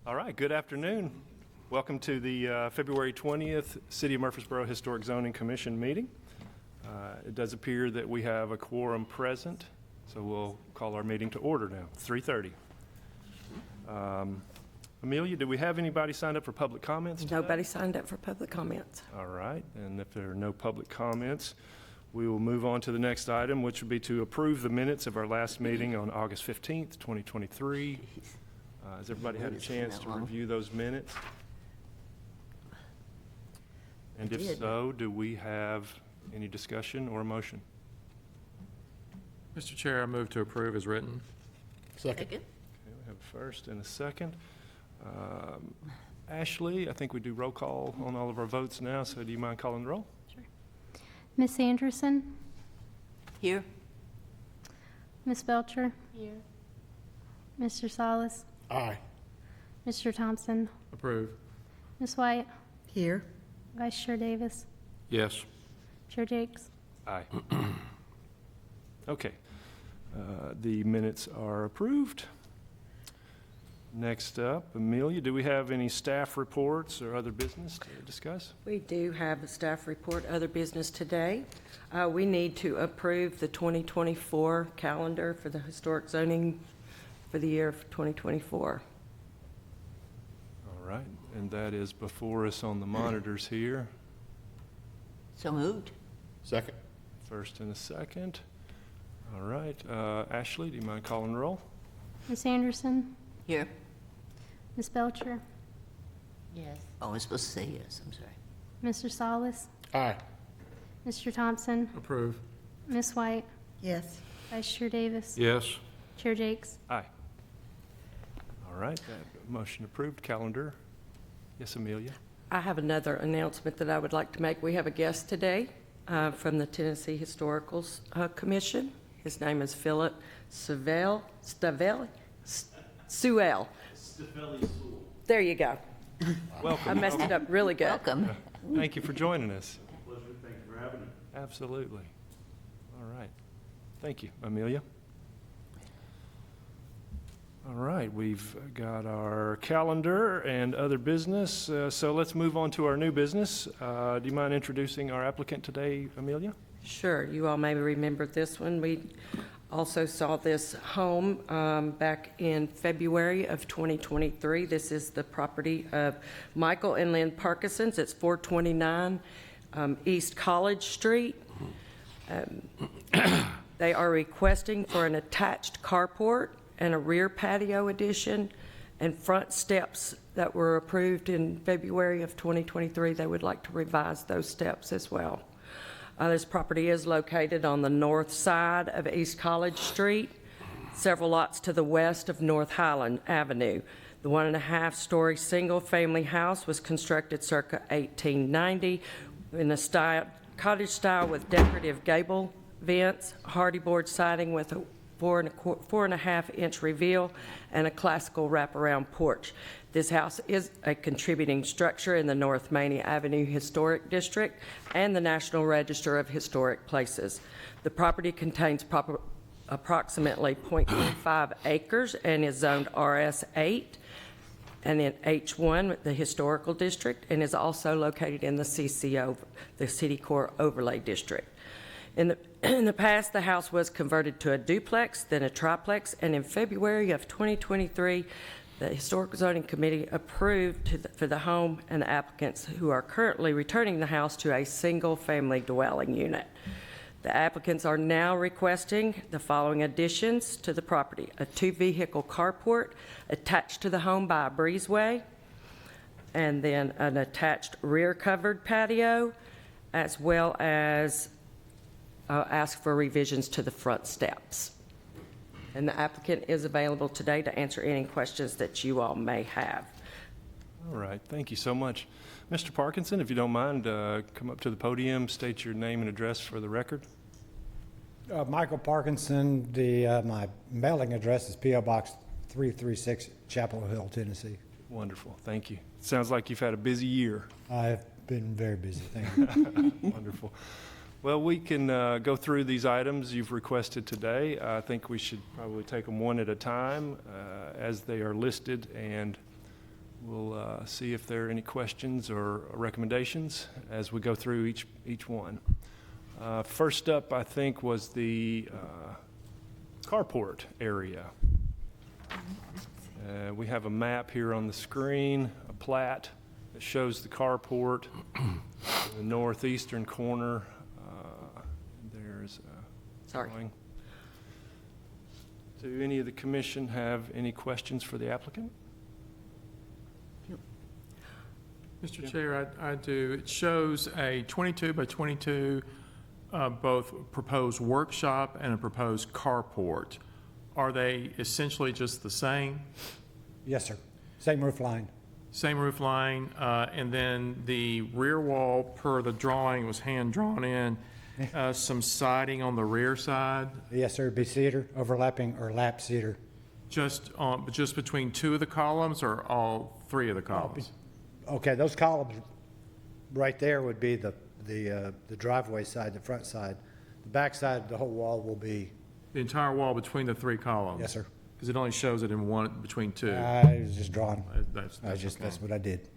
All right, good afternoon. Welcome to the February 20th City of Murfreesboro Historic Zoning Commission meeting. It does appear that we have a quorum present, so we'll call our meeting to order now, 3:30. Amelia, do we have anybody signed up for public comments today? Nobody signed up for public comments. All right, and if there are no public comments, we will move on to the next item, which would be to approve the minutes of our last meeting on August 15th, 2023. Has everybody had a chance to review those minutes? And if so, do we have any discussion or a motion? Mr. Chair, I move to approve as written. Second. Okay, we have a first and a second. Ashley, I think we do roll call on all of our votes now, so do you mind calling the roll? Miss Anderson? Here. Miss Belcher? Here. Mr. Salas? Aye. Mr. Thompson? Approve. Miss White? Here. Vice Chair Davis? Yes. Chair Jakes? Aye. Okay. The minutes are approved. Next up, Amelia, do we have any staff reports or other business to discuss? We do have a staff report, other business today. We need to approve the 2024 calendar for the historic zoning for the year of 2024. All right, and that is before us on the monitors here. So moved. Second. First and a second. All right, Ashley, do you mind calling the roll? Miss Anderson? Here. Miss Belcher? Yes. Oh, I was supposed to say yes, I'm sorry. Mr. Salas? Aye. Mr. Thompson? Approve. Miss White? Yes. Vice Chair Davis? Yes. Chair Jakes? Aye. All right, that motion approved. Calendar. Yes, Amelia? I have another announcement that I would like to make. We have a guest today from the Tennessee Historical Commission. His name is Philip Sewell. There you go. Welcome. I messed it up really good. Welcome. Thank you for joining us. Pleasure. Thank you for having me. Absolutely. All right. Thank you, Amelia. All right, we've got our calendar and other business, so let's move on to our new business. Do you mind introducing our applicant today, Amelia? Sure, you all may remember this one. We also saw this home back in February of 2023. This is the property of Michael and Lynn Parkinson's. It's 429 East College Street. They are requesting for an attached carport and a rear patio addition and front steps that were approved in February of 2023. They would like to revise those steps as well. This property is located on the north side of East College Street, several lots to the west of North Highland Avenue. The 1.5-story single-family house was constructed circa 1890 in a cottage style with decorative gable vents, hardy board siding with a 4.5-inch reveal, and a classical wraparound porch. This house is a contributing structure in the North Maney Avenue Historic District and the National Register of Historic Places. The property contains approximately 0.25 acres and is zoned RS8 and in H1, the Historical District, and is also located in the CCO, the City Core Overlay District. In the past, the house was converted to a duplex, then a triplex, and in February of 2023, the Historic Zoning Committee approved for the home and the applicants who are currently returning the house to a single-family dwelling unit. The applicants are now requesting the following additions to the property: a 2-vehicle carport attached to the home by a breezeway, and then an attached rear-covered patio, as well as ask for revisions to the front steps. And the applicant is available today to answer any questions that you all may have. All right, thank you so much. Mr. Parkinson, if you don't mind, come up to the podium, state your name and address for the record. Michael Parkinson, my mailing address is P.O. Box 336, Chapel Hill, Tennessee. Wonderful, thank you. Sounds like you've had a busy year. I've been very busy, thank you. Wonderful. Well, we can go through these items you've requested today. I think we should probably take them one at a time as they are listed and We'll see if there are any questions or recommendations as we go through each one. First up, I think, was the carport area. We have a map here on the screen, a plat that shows the carport in the northeastern corner. There's a Sorry. drawing. Do any of the commission have any questions for the applicant? Mr. Chair, I do. It shows a 22 by 22, both proposed workshop and a proposed carport. Are they essentially just the same? Yes, sir. Same roof line. Same roof line, and then the rear wall, per the drawing, was hand-drawn in, some siding on the rear side, Yes, sir. Be cedar, overlapping or lap cedar. just between two of the columns or all three of the columns? Okay, those columns right there would be the driveway side, the front side. The back side, the whole wall will be, The entire wall between the three columns? yes, sir. Because it only shows it in one, between two. I was just drawing. That's That's okay. what I did.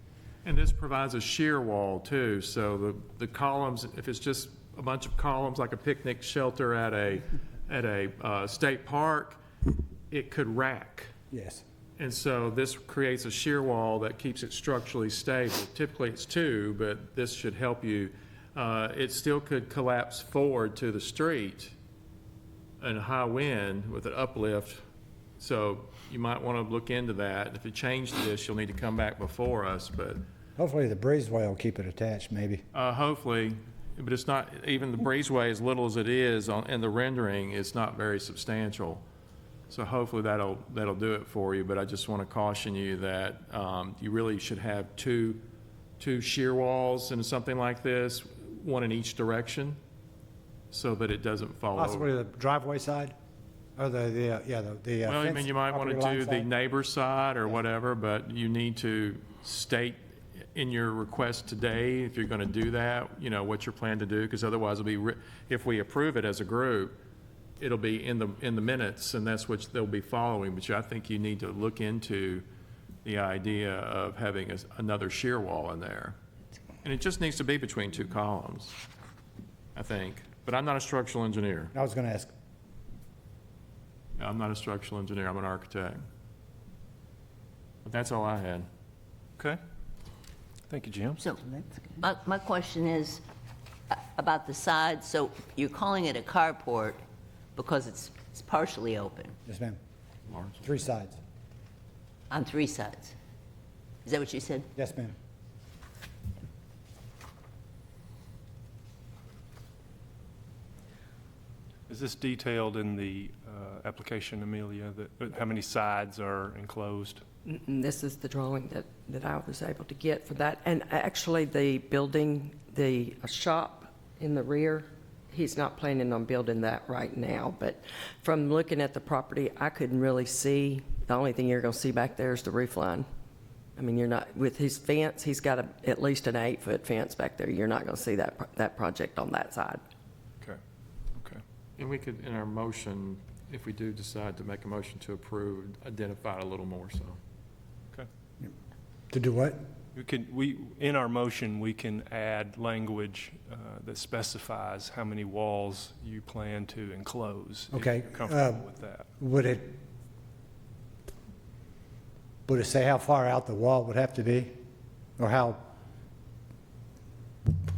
And this provides a shear wall too, so the columns, if it's just a bunch of columns like a picnic shelter at a state park, it could rack. Yes. And so this creates a shear wall that keeps it structurally stable. Typically it's two, but this should help you. It still could collapse forward to the street in a high wind with an uplift. So you might want to look into that. If you change this, you'll need to come back before us, but Hopefully the breezeway will keep it attached, maybe. hopefully, but it's not, even the breezeway, as little as it is in the rendering, it's not very substantial. So hopefully that'll do it for you, but I just want to caution you that you really should have two shear walls in something like this, one in each direction, so that it doesn't fall Possibly over. the driveway side, or the Well, I mean, fence you might want to property do line the side. neighbor's side or whatever, but you need to state in your request today, if you're going to do that, you know, what you're planning to do, because otherwise it'll be, if we approve it as a group, it'll be in the minutes, and that's what they'll be following. But I think you need to look into the idea of having another shear wall in there. And it just needs to be between two columns, I think. But I'm not a structural engineer. I was gonna ask. I'm not a structural engineer, I'm an architect. But that's all I had. Okay. Thank you, Jim. So my question is about the side. So you're calling it a carport because it's partially open Yes, ma'am. Lawrence? 3 sides. on 3 sides. Is that what you said? Yes, ma'am. Is this detailed in the application, Amelia, that how many sides are enclosed? And this is the drawing that I was able to get for that. And actually, the building, the shop in the rear, he's not planning on building that right now. But from looking at the property, I couldn't really see, the only thing you're going to see back there is the roof line. I mean, you're not, with his fence, he's got at least an 8-foot fence back there. You're not going to see that project on that side. Okay, okay. And we could, in our motion, if we do decide to make a motion to approve, identify it a little more, so. Okay. To do what? In our motion, we can add language that specifies how many walls you plan to enclose. if Okay, you're comfortable with that. Would it say how far out the wall would have to be? Or how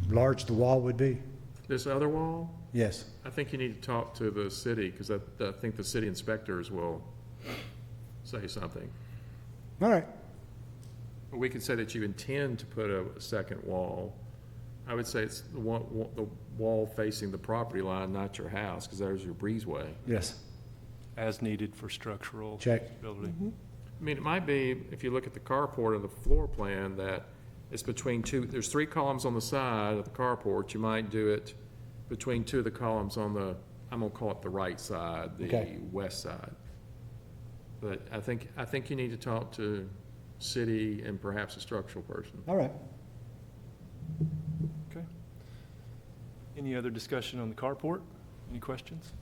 large the wall would be? This other wall, Yes. I think you need to talk to the city, because I think the city inspectors will say something. All right. We could say that you intend to put a second wall. I would say it's the wall facing the property line, not your house, because there's your breezeway. Yes. As needed for structural Check. stability. I mean, it might be, if you look at the carport of the floor plan, that it's between two, there's 3 columns on the side of the carport. You might do it between 2 of the columns on the, I'm gonna call it the right side, the Okay. west side. But I think you need to talk to city and perhaps a structural person. All right. Okay. Any other discussion on the carport? Any questions?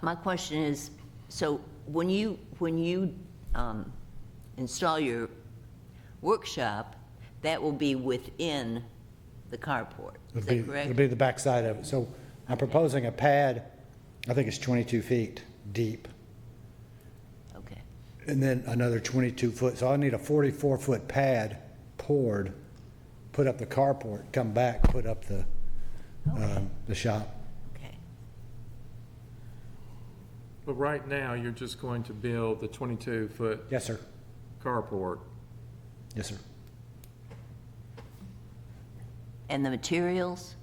My question is, so when you install your workshop, that will be within the carport. Is that correct? It'll be the back side of it. So I'm proposing a pad, I think it's 22 feet deep, Okay. and then another 22 foot. So I need a 44-foot pad poured, put up the carport, come back, put up the shop. Okay. But right now, you're just going to build the 22-foot Yes, sir. carport. Yes, sir. And the materials?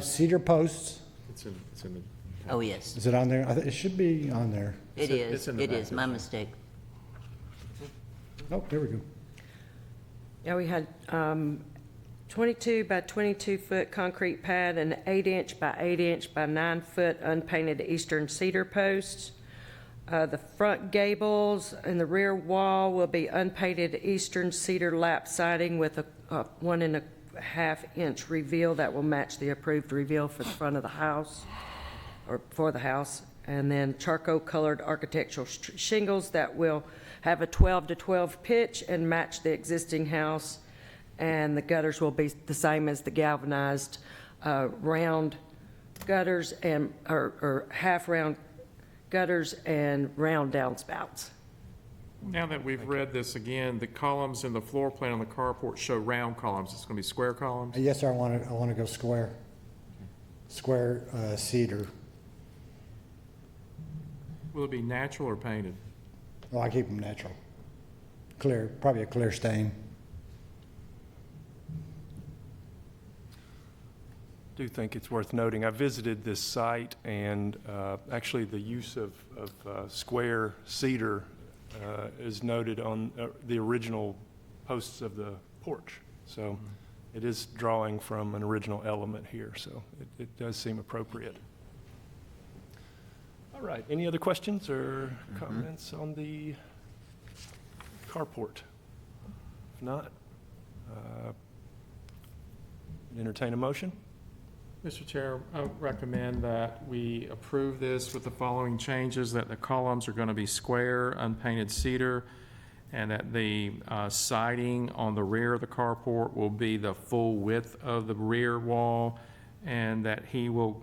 Cedar posts. It's in the, Oh, yes, Is it on there? It should be on there. it it's is. in the It is, package. my mistake. Oh, there we go. Yeah, we had 22 by 22-foot concrete pad and 8-inch by 8-inch by 9-foot unpainted eastern cedar posts. The front gables and the rear wall will be unpainted eastern cedar lap siding with a 1.5-inch reveal that will match the approved reveal for the front of the house, or for the house. And then charcoal-colored architectural shingles that will have a 12 to 12 pitch and match the existing house. And the gutters will be the same as the galvanized round gutters and, or half-round gutters and round downspouts. now that we've read this again, the columns in the floor plan on the carport show round columns. It's going to be square columns? Yes, sir, I want to go square. Square cedar. Will it be natural or painted? Oh, I keep them natural. Clear, probably a clear stain. Do think it's worth noting, I visited this site, and actually the use of square cedar is noted on the original posts of the porch. So it is drawing from an original element here, so it does seem appropriate. All right, any other questions or comments on the carport? If not, entertain a motion. Mr. Chair, I recommend that we approve this with the following changes: that the columns are going to be square, unpainted cedar, and that the siding on the rear of the carport will be the full width of the rear wall, and that he will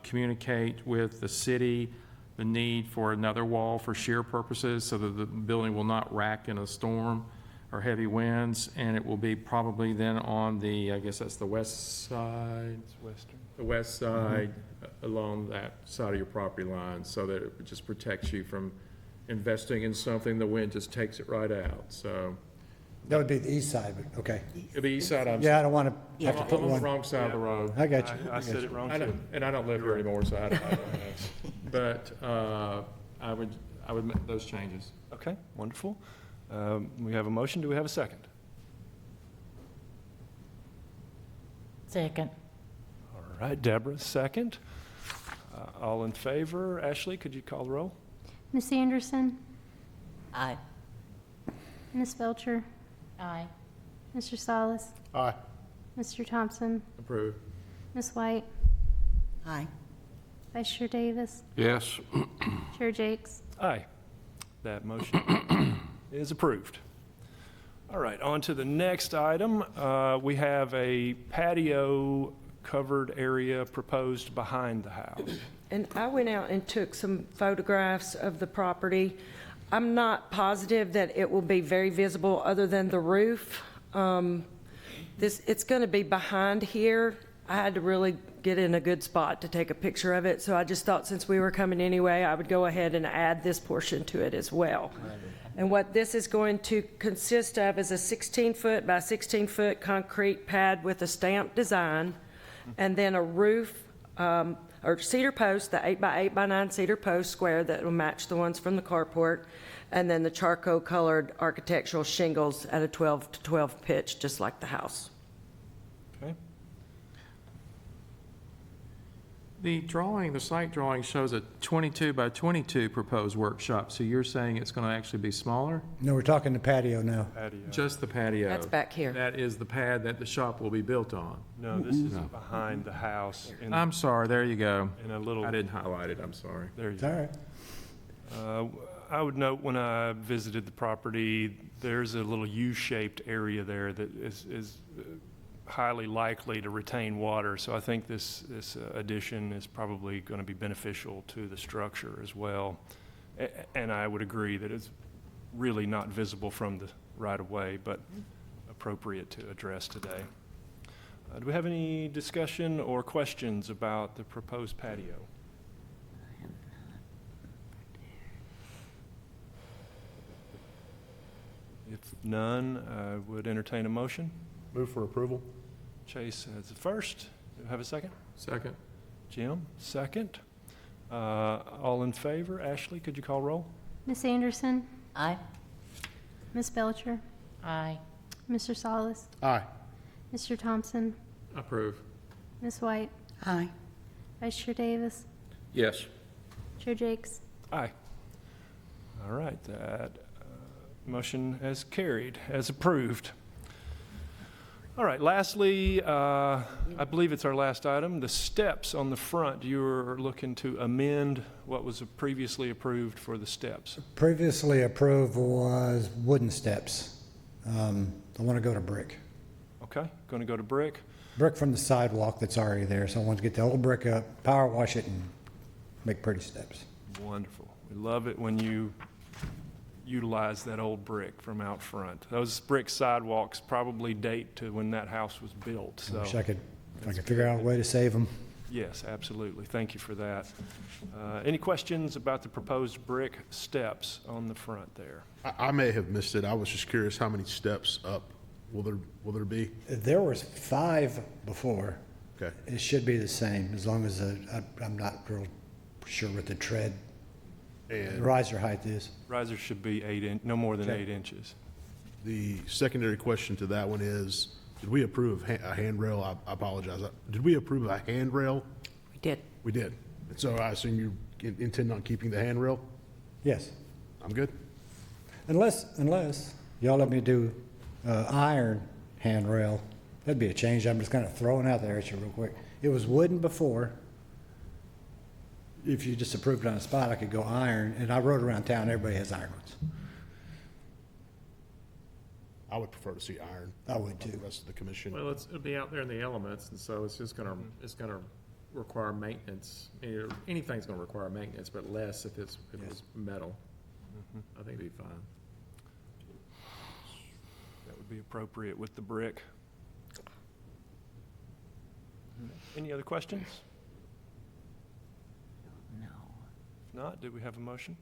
communicate with the city the need for another wall for shear purposes so that the building will not rack in a storm or heavy winds, and it will be probably then on the, I guess that's the west side? It's western. The west side, along that side of your property line, so that it just protects you from investing in something, the wind just takes it right out, so. That would be the east side, but, okay. It'll be east side, I'm Yeah, I don't want to I'm have to put on the one. wrong side of the road. I got you. I said it wrong I too. don't, and I don't live here anymore, so I don't know. But, I would make those changes. Okay, wonderful. We have a motion. Do we have a second? Second. All right, Deborah, second. All in favor? Ashley, could you call the roll? Miss Anderson, Aye. Miss Belcher, Aye. Mr. Salas, Aye. Mr. Thompson, Approved. Miss White, Aye. Vice Chair Davis, Yes. Chair Jakes. Aye. That motion is approved. All right, on to the next item. We have a patio covered area proposed behind the house. And I went out and took some photographs of the property. I'm not positive that it will be very visible other than the roof. It's going to be behind here. I had to really get in a good spot to take a picture of it, so I just thought since we were coming anyway, I would go ahead and add this portion to it as well. And what this is going to consist of is a 16-foot by 16-foot concrete pad with a stamped design, and then a roof, or cedar post, the 8 by 8 by 9 cedar post square that will match the ones from the carport, and then the charcoal colored architectural shingles at a 12 to 12 pitch, just like the house. Okay? The drawing, the site drawing shows a 22 by 22 proposed workshop, so you're saying it's going to actually be smaller? No, we're talking the patio now. Patio. Just the patio? That's back here. That is the pad that the shop will be built on? No, this is behind the house in I'm sorry, there you go. a little, I didn't highlight it, I'm sorry. there you It's all go. right. I would note when I visited the property, there's a little U-shaped area there that is highly likely to retain water. So I think this addition is probably going to be beneficial to the structure as well. And I would agree that it's really not visible from the right-of-way, but appropriate to address today. Do we have any discussion or questions about the proposed patio? If none, I would entertain a motion. Move for approval. Chase has the first. Do I have a second? Second. Jim, second. All in favor? Ashley, could you call roll? Ms. Anderson, Aye? Ms. Belcher, Aye. Mr. Solis, Aye. Mr. Thompson, Approve. Ms. White, Aye. Vice Chair Davis, Yes. Chair Jakes. Aye. All right, that motion has carried, as approved. All right, lastly, I believe it's our last item, the steps on the front. You're looking to amend what was previously approved for the steps. Previously approved was wooden steps. I want to go to brick. Okay, going to go to brick. Brick from the sidewalk that's already there, so I want to get the old brick up, power wash it, and make pretty steps. Wonderful. We love it when you utilize that old brick from out front. Those brick sidewalks probably date to when that house was built, I so. wish I could, if I could figure out a way to save them. Yes, absolutely. Thank you for that. Any questions about the proposed brick steps on the front there? I may have missed it. I was just curious how many steps up will there be? There was 5 before. Okay. It should be the same, as long as I'm not real sure what the tread, And riser height is. Risers should be no more than Okay. 8 inches. the secondary question to that one is, did we approve a handrail? I apologize. Did we approve a handrail? We did. We did. And so I assume you intend on keeping the handrail? Yes, I'm good. unless y'all let me do iron handrail. That'd be a change. I'm just kind of throwing out there at you real quick. It was wooden before. If you just approved it on the spot, I could go iron, and I rode around town, everybody has iron ones. I would prefer to see iron. I would The too. rest of the commission. Well, it'll be out there in the elements, and so it's just it's gonna require maintenance. Anything's gonna require maintenance, but less if it was metal. I think it'd be fine. That would be appropriate with the brick. Any other questions? No. If not, do we have a motion?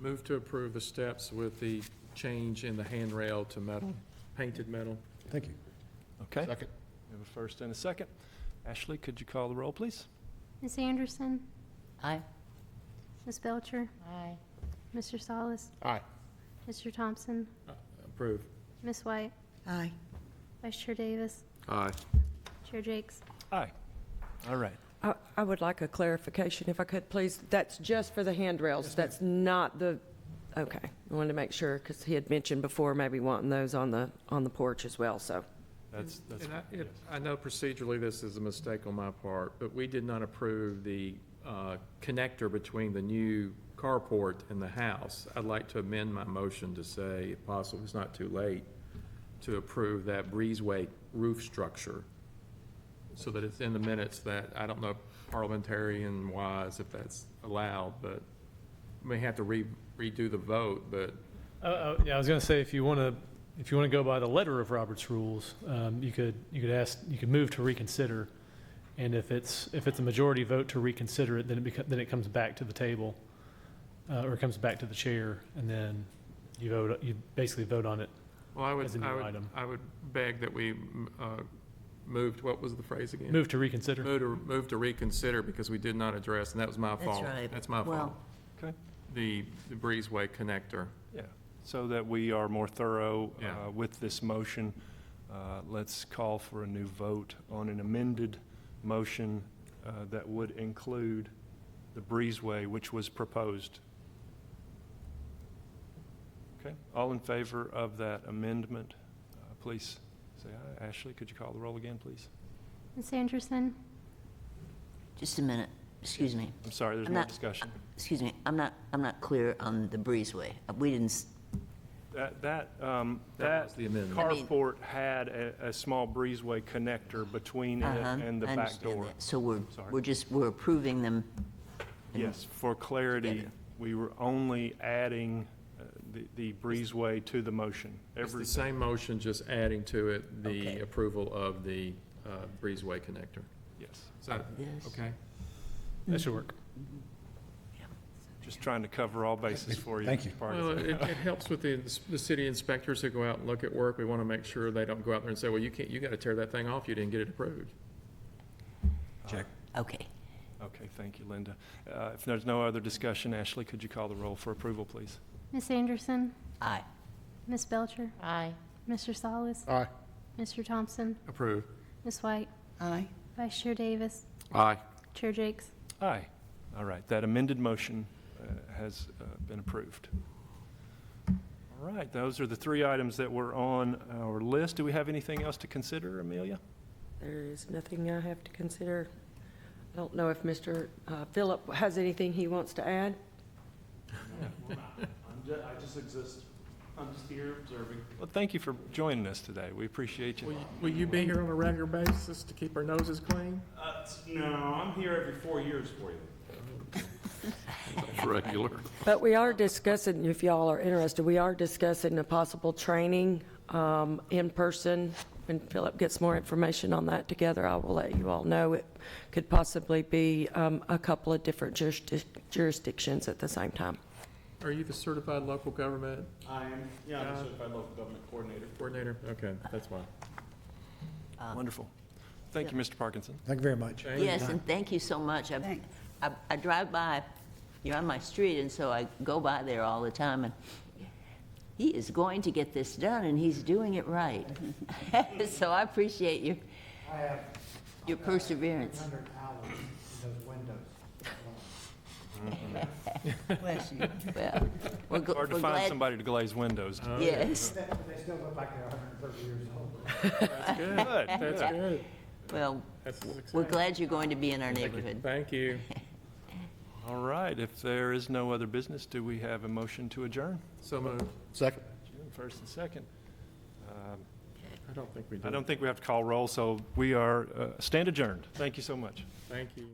Move to approve the steps with the change in the handrail to metal, painted metal. Thank you. Okay. Second. We have a first and a second. Ashley, could you call the roll, please? Ms. Anderson, Aye? Ms. Belcher, Aye. Mr. Solis, Aye. Mr. Thompson, Approve. Ms. White, Aye. Vice Chair Davis, Aye. Chair Jakes. Aye. All right. I would like a clarification, if I could, please. That's just for the handrails, that's not the, okay. I wanted to make sure, because he had mentioned before maybe wanting those on the porch as well, so. That's, And yes. I know procedurally this is a mistake on my part, but we did not approve the connector between the new carport and the house. I'd like to amend my motion to say, if possible, it's not too late, to approve that breezeway roof structure, so that it's in the minutes that, I don't know parliamentarian-wise if that's allowed, but we may have to redo the vote, but Yeah, I was going to say, if you want to go by the letter of Robert's rules, you could move to reconsider, and if it's a majority vote to reconsider it, then it comes back to the table, or it comes back to the chair, and then you basically vote on it. well, As a new item. I would beg that we moved, what was the phrase again? Move to reconsider. Move to reconsider, because we did not address, and that was my That's fault. right. That's my Well- fault. Okay. The breezeway connector. Yeah, so that we are more thorough Yeah. with this motion, let's call for a new vote on an amended motion that would include the breezeway which was proposed. Okay, all in favor of that amendment, please say aye. Ashley, could you call the roll again, please? Ms. Anderson, Just a minute. excuse me, I'm sorry, there's I'm more not- discussion. excuse me, I'm not clear on the breezeway. We didn't, That was the amendment. I mean- carport had a small breezeway connector between it and the I back understand door. that. So Sorry. we're approving them. Yes, for clarity, Together. we were only adding the breezeway to the motion. It's the Everything. same motion, just adding to it the Okay. approval of the breezeway connector. Yes, Is that, Yes. okay? That should work. just trying to cover all bases for you. Thank you. Mr. Parkinson. Well, it helps with the city inspectors who go out and look at work. We want to make sure they don't go out there and say, well, you can't, you got to tear that thing off, you didn't get it approved. Check. Okay. Okay, thank you, Linda. If there's no other discussion, Ashley, could you call the roll for approval, please? Miss Anderson, Aye. Miss Belcher, Aye. Mr. Solis, Aye. Mr. Thompson, Approved. Miss White, Aye. Vice Chair Davis, Aye. Chair Jakes. Aye. All right, that amended motion has been approved. All right, those are the three items that were on our list. Do we have anything else to consider, Amelia? There is nothing I have to consider. I don't know if Mr. Phillip has anything he wants to add? I just exist. I'm just here observing. Well, thank you for joining us today. We appreciate you. Will you be here on a regular basis to keep our noses clean? No, I'm here every 4 years for you. Regular. But we are discussing, if y'all are interested, we are discussing a possible training in person. When Philip gets more information on that together, I will let you all know. It could possibly be a couple of different jurisdictions at the same time. Are you the certified local government I am, yeah, I'm a certified local government coordinator. coordinator? Okay, that's fine. Wonderful. Thank you, Mr. Parkinson. Thank you very much. Thank you. Yes, and thank you so much. I drive by, you're on my street, and so I go by there all the time, and he is going to get this done, and he's doing it right. So I appreciate your perseverance. 100 hours in those windows. Bless you. Well, we're Hard to find glad, somebody to glaze windows. yes. They still look like they're 130 years old. Good. That's good. good. Well, That's we're exciting. glad you're going to be in our neighborhood. Thank you. All right, if there is no other business, do we have a motion to adjourn? So moved. Second. First and second. I don't think we do. I don't think we have to call roll, so we are stand adjourned. Thank you so much. Thank you.